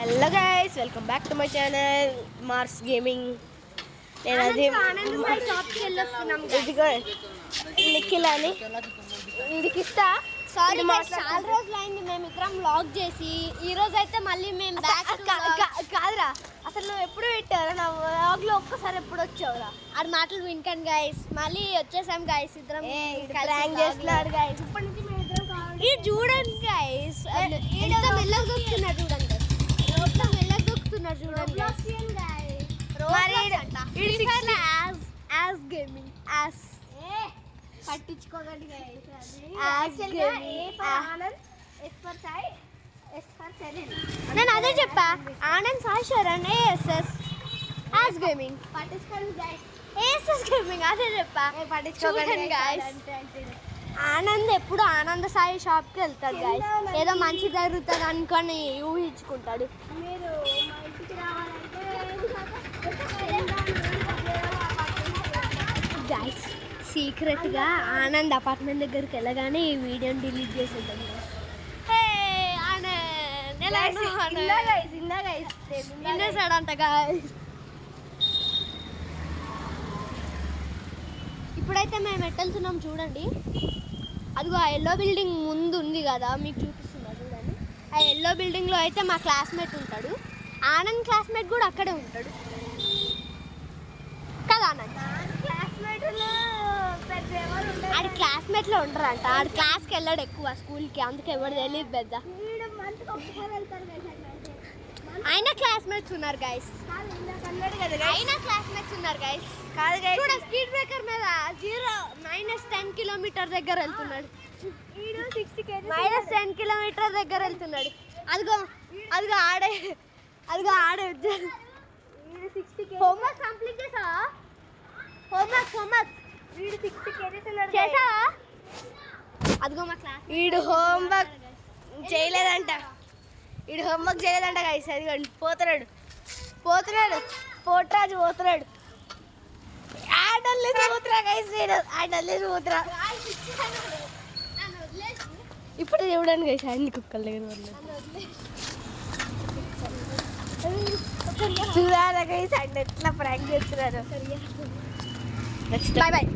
Hello guys, welcome back to my channel Mars gaming. నేను అది ఇదిగో నిఖిల్ అని వీడికి ఇస్తా. సారీ చాలా రోజులు అయింది మేము ఇద్దరం వ్లాగ్ చేసి. ఈ రోజు అయితే మళ్ళీ మేము కాదురా, అసలు నువ్వు ఎప్పుడు పెట్టావురా నా వ్లాగ్లో? ఒక్కసారి ఎప్పుడు వచ్చావురా? ఆడి మాటలు వినకండి గైస్, మళ్ళీ వచ్చేసాం గైస్ ఇద్దరం. ప్రాంక్ చేస్తున్నాడు గైస్. ఇప్పటి నుంచి మేము ఇద్దరం ఇది చూడండి గైస్, ఎంత మెల్లగా దొక్కుతున్నారు చూడండి, రోడ్లో మెల్లగా దొక్కుతున్నారు చూడండి. పట్టించుకోకండి నేను అదే చెప్పా. Anand Sai Sharan ASS as gaming. పట్టించుకోండి గైస్, ఏఎస్ఎస్ గేమింగ్ అదే చెప్పా. పట్టించుకోకండి గైస్. ఆనంద్ ఎప్పుడు ఆనంద సాయి షాప్కి వెళ్తాడు గైస్, ఏదో మంచి జరుగుతుంది అనుకొని ఊహించుకుంటాడు. గైస్ సీక్రెట్గా ఆనంద్ అపార్ట్మెంట్ దగ్గరికి వెళ్ళగానే ఈ వీడియోని డిలీట్ చేసి ఉంటాను. వినేసాడంట గైస్. ఇప్పుడైతే మేము ఎట్టెళ్తున్నాం చూడండి. అదిగో ఆ ఎల్లో బిల్డింగ్ ముందు ఉంది కదా, మీకు చూపిస్తున్నా చూడండి. ఆ ఎల్లో బిల్డింగ్లో అయితే మా క్లాస్మేట్ ఉంటాడు. ఆనంద్ క్లాస్మేట్ కూడా అక్కడే ఉంటాడు కదా ఆనంద్? ఆడి క్లాస్మేట్లో ఉండరంట. ఆడి క్లాస్కి వెళ్ళాడు ఎక్కువ స్కూల్కి, అందుకే ఎవరు తెలియదు పెద్ద. అయినా క్లాస్మేట్స్ ఉన్నారు గైస్, అయినా క్లాస్మేట్స్ ఉన్నారు గైస్. చూడ స్పీడ్ బ్రేకర్ మీద -10 కిలోమీటర్ దగ్గర వెళ్తున్నాడు. -10 కిలోమీటర్ దగ్గర వెళ్తున్నాడు. అదిగో అదిగో ఆడే, అదిగో ఆడే. హోంవర్క్ కంప్లీట్ చేసావా? హోంవర్క్ చేసావా? అదిగో మా క్లాస్ వీడు హోంవర్క్ చేయలేదంట. వీడు హోంవర్క్ చేయలేదంట గైస్. అదిగోండి పోతున్నాడు పోట్రాజు పోతున్నాడు. ఆడల్లేసి పోతురా గైస్, నేను ఆడల్లేసి పోతురా. ఇప్పుడు చూడండి గైస్, అన్ని కుక్కల దగ్గర చూడాలి గైస్, అంటే ఎట్లా ప్రాంక్ చేస్తున్నారు. Bye bye.